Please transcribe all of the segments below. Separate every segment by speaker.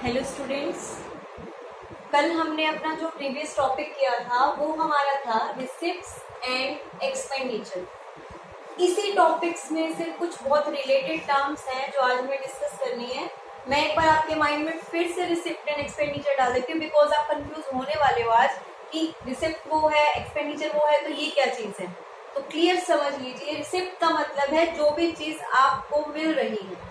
Speaker 1: Hello students, कल हमने अपना जो प्रीवियस टॉपिक किया था वो हमारा था रिसिप्ट्स एंड एक्सपेंडिचर। इसी टॉपिक्स में से कुछ बहुत रिलेटेड टर्म्स हैं जो आज हमें डिस्कस करनी है। मैं एक बार आपके माइंड में फिर से रिसिप्ट एंड एक्सपेंडिचर डाल देती हूँ बिकॉज आप कंफ्यूज होने वाले हो आज कि रिसिप्ट वो है, एक्सपेंडिचर वो है, तो ये क्या चीज़ है। तो क्लियर समझ लीजिए, रिसिप्ट का मतलब है जो भी चीज़ आपको मिल रही है,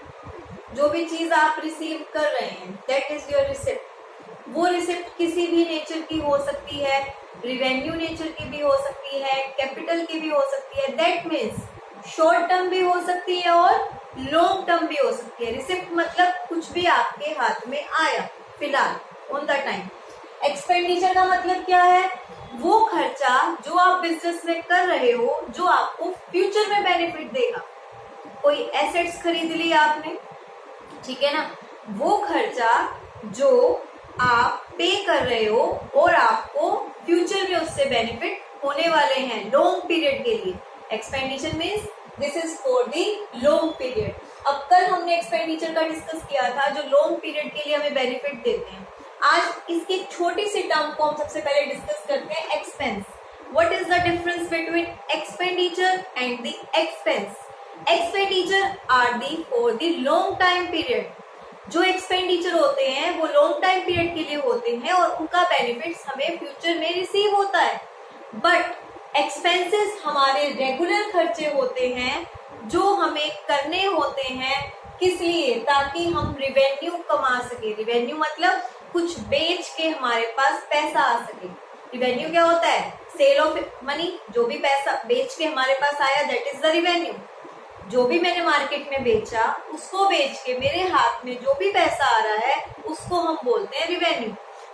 Speaker 1: जो भी चीज आप रिसीव कर रहे हैं, दैट इज योर रिसिप्ट। वो रिसिप्ट किसी भी नेचर की हो सकती है, रिवेन्यू नेचर की भी हो सकती है, कैपिटल की भी हो सकती है। दैट मीन्स शॉर्ट टर्म भी हो सकती है और लॉन्ग टर्म भी हो सकती है। रिसिप्ट मतलब कुछ भी आपके हाथ में आया फिलहाल, ऑन द टाइम। एक्सपेंडिचर का मतलब क्या है? वो खर्चा जो आप बिजनेस में कर रहे हो जो आपको फ्यूचर में बेनिफिट देगा। कोई एसेट्स खरीद ली आपने, ठीक है ना, वो खर्चा जो आप पे कर रहे हो और आपको फ्यूचर में उससे बेनिफिट होने वाले हैं लॉन्ग पीरियड के लिए। Expenditure means this is for the long period. अब कल हमने एक्सपेंडिचर का डिस्कस किया था जो लॉन्ग पीरियड के लिए हमें बेनिफिट देते हैं। आज इसकी एक छोटी सी टर्म को हम सबसे पहले डिस्कस करते हैं, expense. What is the difference between expenditure and the expense? Expenditure are the for the long time period. जो एक्सपेंडिचर होते हैं वो लॉन्ग टाइम पीरियड के लिए होते हैं और उनका बेनिफिट्स हमें फ्यूचर में रिसीव होता है। बट एक्सपेंसेस हमारे रेगुलर खर्चे होते हैं जो हमें करने होते हैं, किस लिए? ताकि हम रिवेन्यू कमा सके। रिवेन्यू मतलब कुछ बेच के हमारे पास पैसा आ सके। रिवेन्यू क्या होता है? Sale of money. जो भी पैसा बेच के हमारे पास आया दैट इज द रिवेन्यू। जो भी मैंने मार्केट में बेचा उसको बेच के मेरे हाथ में जो भी पैसा आ रहा है उसको हम बोलते हैं रिवेन्यू।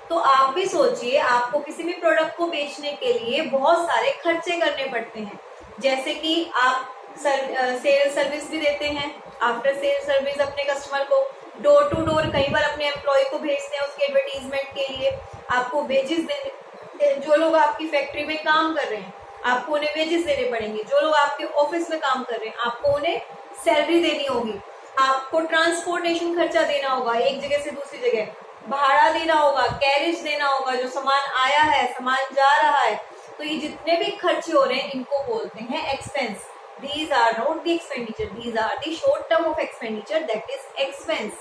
Speaker 1: तो आप भी सोचिए, आपको किसी भी प्रोडक्ट को बेचने के लिए बहुत सारे खर्चे करने पड़ते हैं। जैसे कि आप सेल सर्विस भी देते हैं, आफ्टर सेल सर्विस अपने कस्टमर को डोर टू डोर कई बार अपने एम्प्लॉय को भेजते हैं उसके एडवर्टीजमेंट के लिए। आपको वेजेस देने, जो लोग आपकी फैक्ट्री में काम कर रहे हैं आपको उन्हें वेजेस देने पड़ेंगे। जो लोग आपके ऑफिस में काम कर रहे हैं आपको उन्हें सैलरी देनी होगी। आपको ट्रांसपोर्टेशन खर्चा देना होगा एक जगह से दूसरी जगह, भाड़ा देना होगा, कैरेज देना होगा, जो सामान आया है, सामान जा रहा है। तो ये जितने भी खर्चे हो रहे हैं इनको बोलते हैं expense. These are not the expenditure, these are the short term of expenditure, that is expense.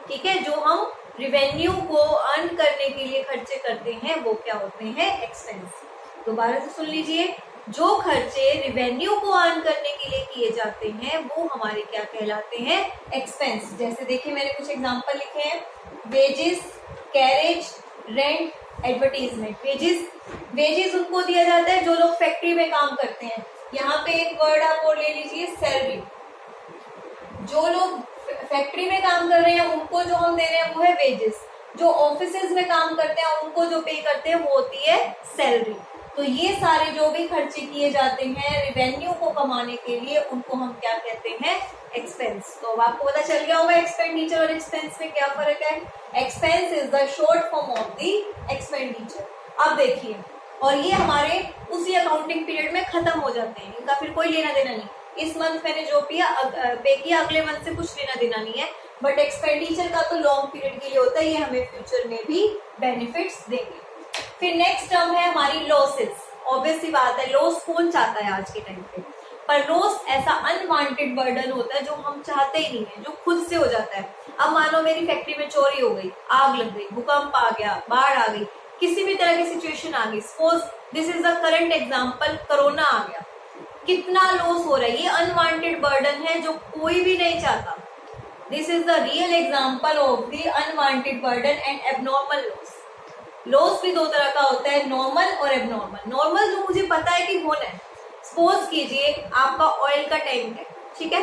Speaker 1: ठीक है, जो हम रिवेन्यू को अर्न करने के लिए खर्चे करते हैं वो क्या होते हैं? एक्सपेंस। दोबारा से सुन लीजिए, जो खर्चे रिवेन्यू को अर्न करने के लिए किए जाते हैं वो हमारे क्या कहलाते हैं? एक्सपेंस। जैसे देखिए मैंने कुछ एग्जांपल लिखे हैं, wages, carriage, rent, advertisement. Wages उनको दिया जाता है जो लोग फैक्ट्री में काम करते हैं। यहाँ पे एक वर्ड आप और ले लीजिए, सैलरी। जो लोग फैक्ट्री में काम कर रहे हैं उनको जो हम दे रहे हैं वो है वेजेस। जो ऑफिसेज में काम करते हैं उनको जो पे करते हैं वो होती है सैलरी। तो ये सारे जो भी खर्चे किए जाते हैं रिवेन्यू को कमाने के लिए उनको हम क्या कहते हैं? एक्सपेंस। तो अब आपको पता चल गया होगा एक्सपेंडिचर और एक्सपेंस में क्या फर्क है। Expense is the short form of the expenditure. अब देखिए, और ये हमारे उसी अकाउंटिंग पीरियड में खत्म हो जाते हैं, इनका फिर कोई लेना देना नहीं। इस मंथ मैंने जो पे किया अगले मंथ से कुछ लेना देना नहीं है। बट एक्सपेंडिचर का तो लॉन्ग पीरियड के लिए होता है, ये हमें फ्यूचर में भी बेनिफिट्स देंगे। फिर नेक्स्ट टर्म है हमारी लॉसेस। ऑब्वियस सी बात है, लॉस कौन चाहता है आज के टाइम पे? पर लॉस ऐसा अनवांटेड बर्डन होता है जो हम चाहते ही नहीं है, जो खुद से हो जाता है। अब मानो मेरी फैक्ट्री में चोरी हो गई, आग लग गई, भूकंप आ गया, बाढ़ आ गई, किसी भी तरह की सिचुएशन आ गई, suppose this is the current example, corona आ गया, कितना लॉस हो रहा है। ये अनवांटेड बर्डन है जो कोई भी नहीं चाहता। This is the real example of the unwanted burden and abnormal loss. Loss भी दो तरह का होता है, नॉर्मल और एबनॉर्मल। नॉर्मल जो मुझे पता है कि होना है, सपोज कीजिए आपका ऑयल का टैंक है, ठीक है,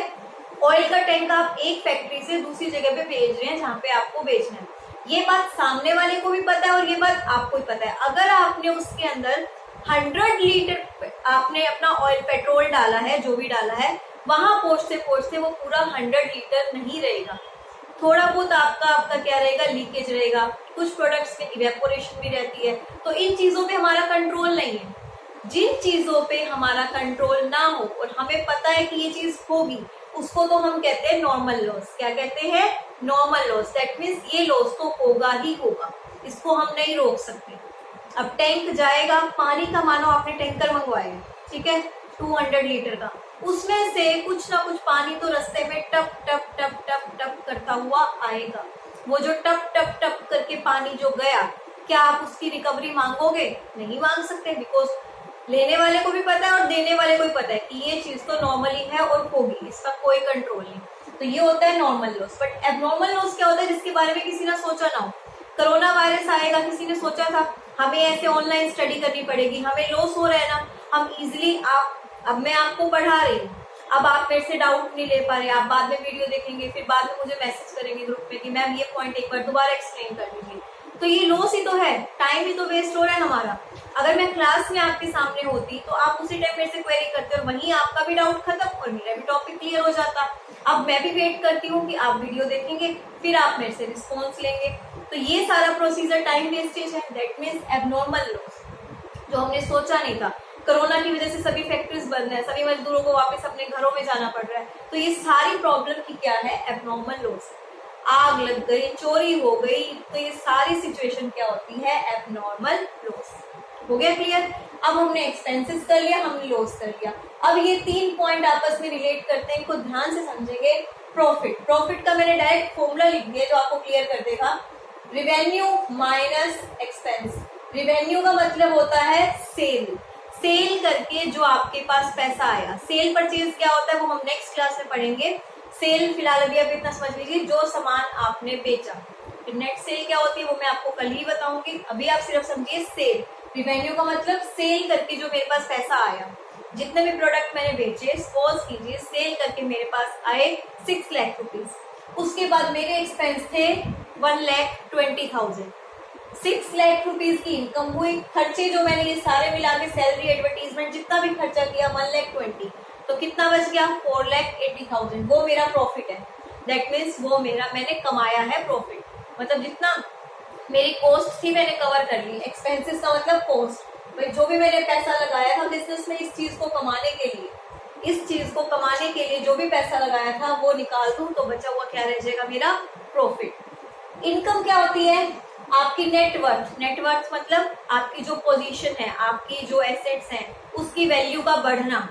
Speaker 1: ऑयल का टैंक आप एक फैक्ट्री से दूसरी जगह पे भेज रहे हैं जहाँ पे आपको बेचना है। ये बात सामने वाले को भी पता है और ये बात आपको भी पता है। अगर आपने उसके अंदर 100 लीटर आपने अपना ऑयल पेट्रोल डाला है, जो भी डाला है, वहां पहुंचते पहुंचते वो पूरा 100 लीटर नहीं रहेगा। थोड़ा बहुत आपका क्या रहेगा? लीकेज रहेगा। कुछ प्रोडक्ट्स में इवेपोरेशन भी रहती है। तो इन चीजों पे हमारा कंट्रोल नहीं है। जिन चीजों पे हमारा कंट्रोल ना हो और हमें पता है कि ये चीज होगी, उसको तो हम कहते हैं नॉर्मल लॉस। क्या कहते हैं? नॉर्मल लॉस, दैट मीन्स ये लॉस तो होगा ही होगा, इसको हम नहीं रोक सकते। अब टैंक जाएगा पानी का, मानो आपने टैंकर मंगवाया, ठीक है, 200 लीटर का, उसमें से कुछ ना कुछ पानी तो रास्ते में टप टप टप टप टप करता हुआ आएगा। वो जो टप टप टप करके पानी जो गया, क्या आप उसकी रिकवरी मांगोगे? नहीं मांग सकते, बिकॉज लेने वाले को भी पता है और देने वाले को भी पता है कि ये चीज तो नॉर्मली है और होगी, इसका कोई कंट्रोल नहीं। तो ये होता है normal loss. But abnormal loss क्या होता है? जिसके बारे में किसी ने सोचा ना हो। कोरोना वायरस आएगा, किसी ने सोचा था हमें ऐसे ऑनलाइन स्टडी करनी पड़ेगी, हमें लॉस हो रहा है ना, हम इजिली अब मैं आपको पढ़ा रही हूँ, अब आप मेरे से डाउट नहीं ले पा रहे, आप बाद में वीडियो देखेंगे, फिर बाद में मुझे मैसेज करेंगे ग्रुप में कि मैम ये पॉइंट एक बार दोबारा एक्सप्लेन कर दीजिए, तो ये लॉस ही तो है, टाइम ही तो वेस्ट हो रहा है हमारा। अगर मैं क्लास में आपके सामने होती तो आप उसी टाइम मेरे से क्वेरी करते और वहीं आपका भी डाउट खत्म और मेरा भी टॉपिक क्लियर हो जाता। अब मैं भी वेट करती हूँ कि आप वीडियो देखेंगे, फिर आप मेरे से रिस्पॉन्स लेंगे, तो ये सारा प्रोसीजर टाइम वेस्टेज है, दैट मीन्स एबनॉर्मल लॉस, जो हमने सोचा नहीं था। कोरोना की वजह से सभी फैक्ट्रीज बंद है, सभी मजदूरों को वापस अपने घरों में जाना पड़ रहा है, तो ये सारी प्रॉब्लम की क्या है? Abnormal loss. आग लग गई, चोरी हो गई, तो ये सारी सिचुएशन क्या होती है? Abnormal loss. हो गया क्लियर? अब हमने एक्सपेंसेस कर लिया, हमने लॉस कर लिया। अब ये 3 पॉइंट आपस में रिलेट करते हैं, इनको ध्यान से समझेंगे। प्रॉफिट, प्रॉफिट का मैंने डायरेक्ट फॉर्मूला लिख दिया जो आपको क्लियर कर देगा। Revenue minus expense. रिवेन्यू का मतलब होता है सेल, सेल करके जो आपके पास पैसा आया। सेल परचेज क्या होता है वो हम नेक्स्ट क्लास में पढ़ेंगे। सेल फिलहाल अभी आप इतना समझ लीजिए, जो सामान आपने बेचा। फिर नेट सेल क्या होती है वो मैं आपको कल ही बताऊंगी, अभी आप सिर्फ समझिए सेल। रिवेन्यू का मतलब सेल करके जो मेरे पास पैसा आया, जितने भी प्रोडक्ट मैंने बेचे, सपोज कीजिए सेल करके मेरे पास आए 6 लाख रुपीज, उसके बाद मेरे एक्सपेंस थे 1,20,000। 6 लाख रुपीज की इनकम हुई, खर्चे जो मैंने ये सारे मिला के सैलरी, एडवर्टीजमेंट, जितना भी खर्चा किया 1,20,000, तो कितना बच गया? 4,80,000। वो मेरा प्रॉफिट है, दैट मीन्स वो मेरा मैंने कमाया है प्रॉफिट। मतलब जितना मेरी कॉस्ट थी मैंने कवर कर ली। एक्सपेंसेस का मतलब कॉस्ट, भाई जो भी मैंने पैसा लगाया था बिजनेस में इस चीज को कमाने के लिए, इस चीज को कमाने के लिए जो भी पैसा लगाया था वो निकाल दूं तो बचा हुआ क्या रह जाएगा? मेरा प्रॉफिट। इनकम क्या होती है? आपकी नेटवर्थ। नेटवर्थ मतलब आपकी जो पोजीशन है, आपकी जो एसेट्स हैं, उसकी वैल्यू का बढ़ना,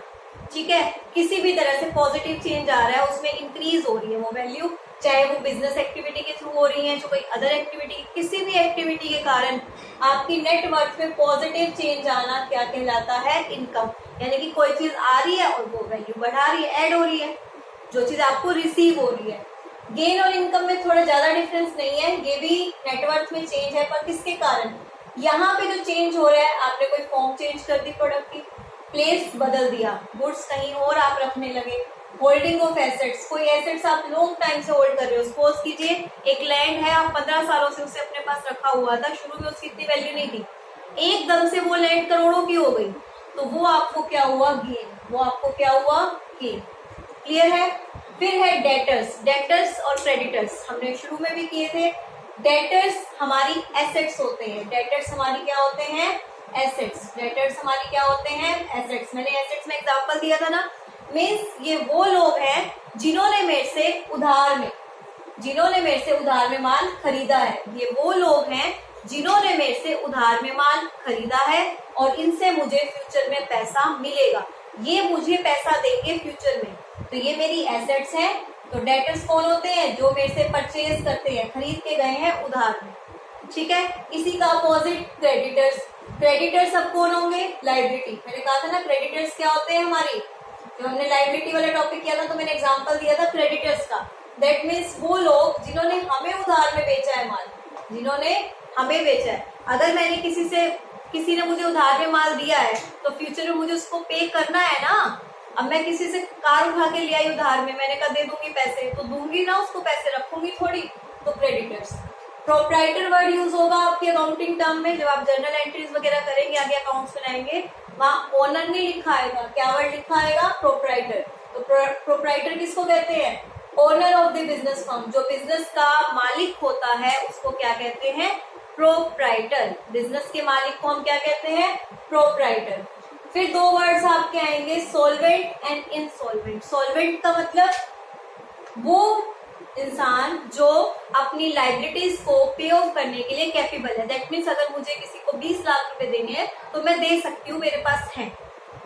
Speaker 1: ठीक है। किसी भी तरह से पॉजिटिव चेंज आ रहा है, उसमें इंक्रीज हो रही है वो वैल्यू, चाहे वो बिजनेस एक्टिविटी के थ्रू हो रही है, जो कोई अदर एक्टिविटी, किसी भी एक्टिविटी के कारण आपकी नेटवर्थ में पॉजिटिव चेंज आना क्या कहलाता है? इनकम। यानी कि कोई चीज आ रही है और वो वैल्यू बढ़ा रही है, ऐड हो रही है, जो चीज आपको रिसीव हो रही है। गेन और इनकम में थोड़ा ज्यादा डिफरेंस नहीं है, ये भी नेटवर्थ में चेंज है, पर किसके कारण? यहाँ पे जो चेंज हो रहा है, आपने कोई फॉर्म चेंज कर दी प्रोडक्ट की, प्लेस बदल दिया, गुड्स कहीं और आप रखने लगे, होल्डिंग ऑफ एसेट्स, कोई एसेट्स आप लॉन्ग टाइम से होल्ड कर रहे हो। सपोज कीजिए एक लैंड है, आप 15 सालों से उसे अपने पास रखा हुआ था, शुरू में उसकी इतनी वैल्यू नहीं थी, एकदम से वो लैंड करोड़ों की हो गई, तो वो आपको क्या हुआ? गेन। वो आपको क्या हुआ? गेन। क्लियर है? फिर है डेटर्स। डेटर्स और क्रेडिटर्स हमने शुरू में भी किए थे। डेटर्स हमारी एसेट्स होते हैं, डेटर्स हमारी क्या होते हैं? एसेट्स। डेटर्स हमारी क्या होते हैं? एसेट्स। मैंने एसेट्स में एग्जांपल दिया था ना, मीन्स ये वो लोग हैं जिन्होंने मेरे से उधार में माल खरीदा है। ये वो लोग हैं जिन्होंने मेरे से उधार में माल खरीदा है और इनसे मुझे फ्यूचर में पैसा मिलेगा, ये मुझे पैसा देंगे फ्यूचर में, तो ये मेरी एसेट्स हैं। तो डेटर्स कौन होते हैं? जो मेरे से परचेज करते हैं, खरीद के गए हैं उधार में, ठीक है। इसी का अपोजिट क्रेडिटर्स। क्रेडिटर्स अब कौन होंगे? लायबिलिटी। मैंने कहा था ना क्रेडिटर्स क्या होते हैं हमारी, जो हमने लायबिलिटी वाला टॉपिक किया था तो मैंने एग्जांपल दिया था क्रेडिटर्स का। दैट मीन्स वो लोग जिन्होंने हमें उधार में बेचा है माल, जिन्होंने हमें बेचा है। अगर मैंने किसी ने मुझे उधार में माल दिया है तो फ्यूचर में मुझे उसको पे करना है ना। अब मैं किसी से कार उठा के ले आई उधार में, मैंने कहा दे दूंगी पैसे, तो दूंगी ना उसको पैसे, रखूंगी थोड़ी, तो क्रेडिटर्स। प्रोप्राइटर वर्ड यूज होगा आपकी अकाउंटिंग टर्म में, जब आप जर्नल एंट्रीज वगैरह करेंगे, आगे अकाउंट्स बनाएंगे, वहाँ ओनर नहीं लिखा आएगा, क्या वर्ड लिखा आएगा? प्रोप्राइटर। तो प्रोप्राइटर किसको कहते हैं? Owner of the business firm. जो बिजनेस का मालिक होता है उसको क्या कहते हैं? प्रोप्राइटर। बिजनेस के मालिक को हम क्या कहते हैं? प्रोप्राइटर। फिर 2 वर्ड्स आपके आएंगे, सोलवेंट एंड इनसोलवेंट। सोलवेंट का मतलब वो इंसान जो अपनी लाइबिलिटीज को पे ऑफ करने के लिए कैपेबल है। दैट मीन्स अगर मुझे किसी को 20 लाख रुपए देने हैं तो मैं दे सकती हूँ, मेरे पास है,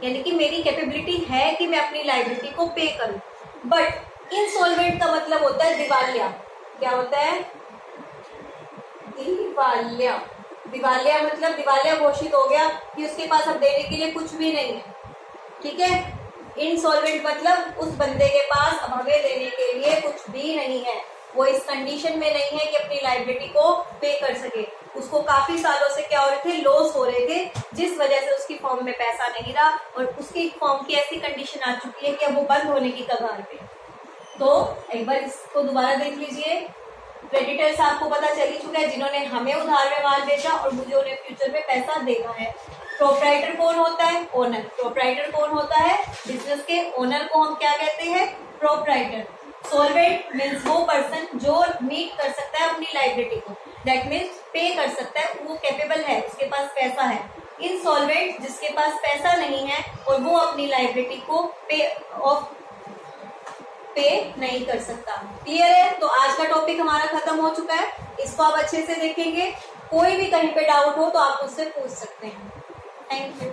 Speaker 1: यानी कि मेरी कैपेबिलिटी है कि मैं अपनी लाइबिलिटी को पे करूं। बट इनसॉल्वेंट का मतलब होता है दिवालिया। क्या होता है? दिवालिया। दिवालिया मतलब दिवालिया घोषित हो गया कि उसके पास अब देने के लिए कुछ भी नहीं है। ठीक है। इनसॉल्वेंट मतलब उस बंदे के पास अब हमें देने के लिए कुछ भी नहीं है, वो इस कंडीशन में नहीं है कि अपनी लाइबिलिटी को पे कर सके। उसको काफी सालों से क्या हो रहे थे, लॉस हो रहे थे, जिस वजह से उसकी फॉर्म में पैसा नहीं रहा और उसकी फॉर्म की ऐसी कंडीशन आ चुकी है कि अब वो बंद होने की कगार पे। तो एक बार इसको दोबारा देख लीजिए। क्रेडिटर्स आपको पता चल ही चुका है, जिन्होंने हमें उधार में माल बेचा और मुझे उन्हें फ्यूचर में पैसा देना है। प्रोप्राइटर कौन होता है? ओनर। प्रोप्राइटर कौन होता है? बिजनेस के ओनर को हम क्या कहते हैं? प्रोप्राइटर। सॉल्वेंट मीन्स वो पर्सन जो मीट कर सकता है अपनी लाइबिलिटी को, दैट मीन्स पे कर सकता है, वो कैपेबल है, उसके पास पैसा है। इनसॉल्वेंट जिसके पास पैसा नहीं है और वो अपनी लाइबिलिटी को पे नहीं कर सकता। क्लियर है? तो आज का टॉपिक हमारा खत्म हो चुका है, इसको आप अच्छे से देखेंगे। कोई भी कहीं पे डाउट हो तो आप मुझसे पूछ सकते हैं। Thank you.